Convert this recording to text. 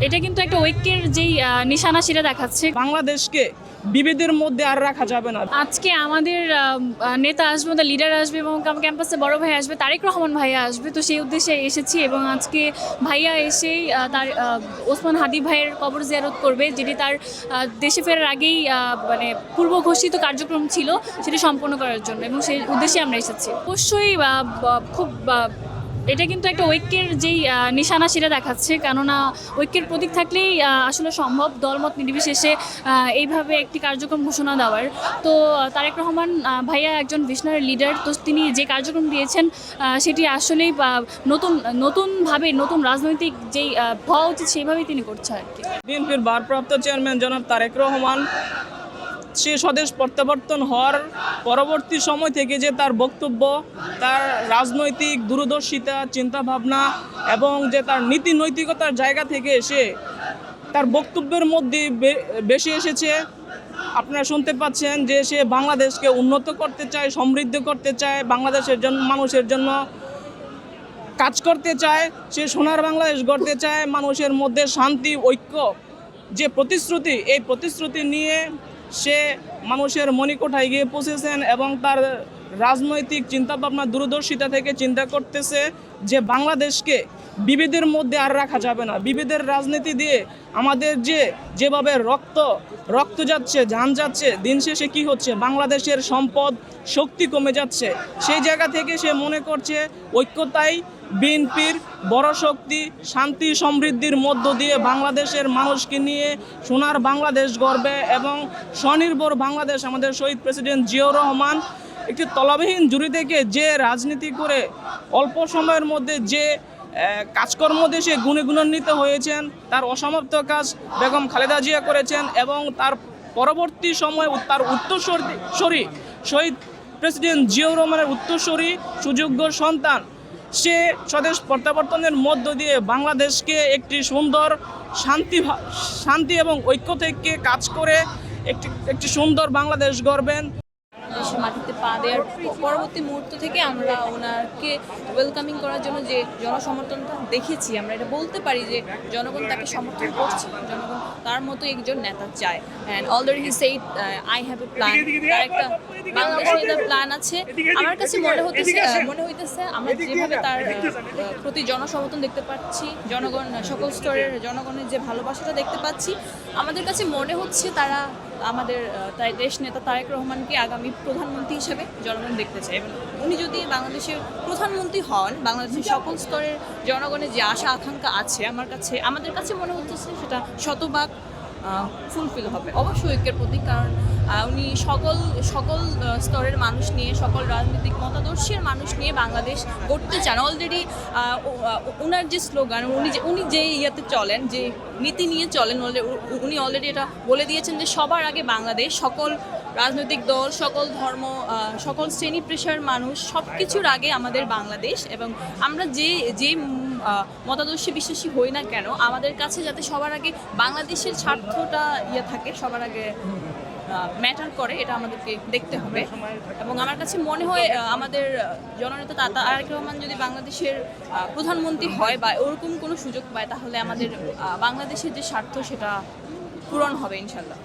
এটা কিন্তু একটা ঐক্যের যেই নিশানা সেটা দেখাচ্ছে। বাংলাদেশকে বিভেদের মধ্যে আর রাখা যাবে না। আজকে আমাদের নেতা আসবে, আমাদের লিডার আসবে এবং ক্যাম্পাসে বড় ভাই আসবে, তারেক রহমান ভাইয়া আসবে। তো সেই উদ্দেশ্যে এসেছি এবং আজকে ভাইয়া এসেই তার ওসমান হাদি ভাইয়ের কবর জিয়ারত করবে, যেটি তার দেশে ফেরার আগেই মানে পূর্ব ঘোষিত কার্যক্রম ছিল, সেটি সম্পন্ন করার জন্য, এবং সেই উদ্দেশ্যে আমরা এসেছি। অবশ্যই খুব এটা কিন্তু একটা ঐক্যের যেই নিশানা সেটা দেখাচ্ছে, কেননা ঐক্যের প্রতীক থাকলেই আসলে সম্ভব দলমত নির্বিশেষে এইভাবে একটি কার্যক্রম ঘোষণা দেওয়ার। তো তারেক রহমান ভাইয়া একজন ভিশনারি লিডার, তো তিনি যে কার্যক্রম দিয়েছেন সেটি আসলেই নতুনভাবে নতুন রাজনৈতিক যেই হওয়া উচিত সেইভাবেই তিনি করছে আর কি। বিএনপির ভারপ্রাপ্ত চেয়ারম্যান জনাব তারেক রহমান সে স্বদেশ প্রত্যাবর্তন হওয়ার পরবর্তী সময় থেকে যে তার বক্তব্য, তার রাজনৈতিক দূরদর্শিতা, চিন্তাভাবনা এবং যে তার নীতি নৈতিকতার জায়গা থেকে সে তার বক্তব্যের মধ্যে বেশি এসেছে। আপনারা শুনতে পাচ্ছেন যে সে বাংলাদেশকে উন্নত করতে চায়, সমৃদ্ধ করতে চায়, বাংলাদেশের জন্য, মানুষের জন্য কাজ করতে চায়, সে সোনার বাংলাদেশ গড়তে চায়, মানুষের মধ্যে শান্তি, ঐক্য যে প্রতিশ্রুতি, এই প্রতিশ্রুতি নিয়ে সে মানুষের মণিকোঠায় গিয়ে পৌঁছেছেন এবং তার রাজনৈতিক চিন্তাভাবনা দূরদর্শিতা থেকে চিন্তা করতেছে যে বাংলাদেশকে বিভেদের মধ্যে আর রাখা যাবে না। বিভেদের রাজনীতি দিয়ে আমাদের যেভাবে রক্ত যাচ্ছে, জান যাচ্ছে, দিন শেষে কী হচ্ছে, বাংলাদেশের সম্পদ শক্তি কমে যাচ্ছে। সেই জায়গা থেকে সে মনে করছে ঐক্যতাই বিএনপির বড় শক্তি, শান্তি সমৃদ্ধির মধ্য দিয়ে বাংলাদেশের মানুষকে নিয়ে সোনার বাংলাদেশ গড়বে এবং স্বনির্ভর বাংলাদেশ। আমাদের শহীদ প্রেসিডেন্ট জিয়াউর রহমান একটি তলাবিহীন জুড়ি থেকে যে রাজনীতি করে অল্প সময়ের মধ্যে যে কাজকর্ম দেশে গুণে গুণান্বিত হয়েছেন, তার অসমাপ্ত কাজ বেগম খালেদা জিয়া করেছেন এবং তার পরবর্তী সময় তার উত্তরসূরি শহীদ প্রেসিডেন্ট জিয়াউর রহমানের উত্তরসূরি সুযোগ্য সন্তান সে স্বদেশ প্রত্যাবর্তনের মধ্য দিয়ে বাংলাদেশকে একটি সুন্দর শান্তি এবং ঐক্য থেকে কাজ করে একটি সুন্দর বাংলাদেশ গড়বেন। দেশের মাটিতে পা দেওয়ার পরবর্তী মুহূর্ত থেকে আমরা ওনাকে ওয়েলকামিং করার জন্য যে জনসমর্থনটা দেখেছি, আমরা এটা বলতে পারি যে জনগণ তাকে সমর্থন করছে, জনগণ তার মতো একজন নেতা চায়। And already he said I have a plan, তার একটা বাংলাদেশের একটা প্ল্যান আছে। আমার কাছে মনে হইতেছে আমরা যেভাবে তার প্রতি জনসমর্থন দেখতে পাচ্ছি, জনগণ সকল স্তরের জনগণের যে ভালোবাসাটা দেখতে পাচ্ছি, আমাদের কাছে মনে হচ্ছে তারা আমাদের দেশ নেতা তারেক রহমানকে আগামী প্রধানমন্ত্রী হিসেবে জনগণ দেখতে চায়। এবং উনি যদি বাংলাদেশের প্রধানমন্ত্রী হন, বাংলাদেশের সকল স্তরের জনগণের যে আশা আকাঙ্ক্ষা আছে আমাদের কাছে মনে হচ্ছে সেটা শতভাগ ফুলফিল হবে। অবশ্যই ঐক্যের প্রতীক, কারণ উনি সকল স্তরের মানুষ নিয়ে, সকল রাজনৈতিক মতাদর্শের মানুষ নিয়ে বাংলাদেশ গড়তে চান। অলরেডি ওনার যে স্লোগান, উনি যে ইয়েতে চলেন, যে নীতি নিয়ে চলেন, উনি অলরেডি এটা বলে দিয়েছেন যে সবার আগে বাংলাদেশ, সকল রাজনৈতিক দল, সকল ধর্ম, সকল শ্রেণী পেশার মানুষ, সব কিছুর আগে আমাদের বাংলাদেশ। এবং আমরা যে মতাদর্শে বিশ্বাসী হই না কেন, আমাদের কাছে যাতে সবার আগে বাংলাদেশের স্বার্থটা থাকে, সবার আগে ম্যাটার করে, এটা আমাদেরকে দেখতে হবে। এবং আমার কাছে মনে হয় আমাদের জননেতা তারেক রহমান যদি বাংলাদেশের প্রধানমন্ত্রী হয় বা ওরকম কোনো সুযোগ পায়, তাহলে আমাদের বাংলাদেশের যে স্বার্থ সেটা পূরণ হবে ইনশাল্লাহ।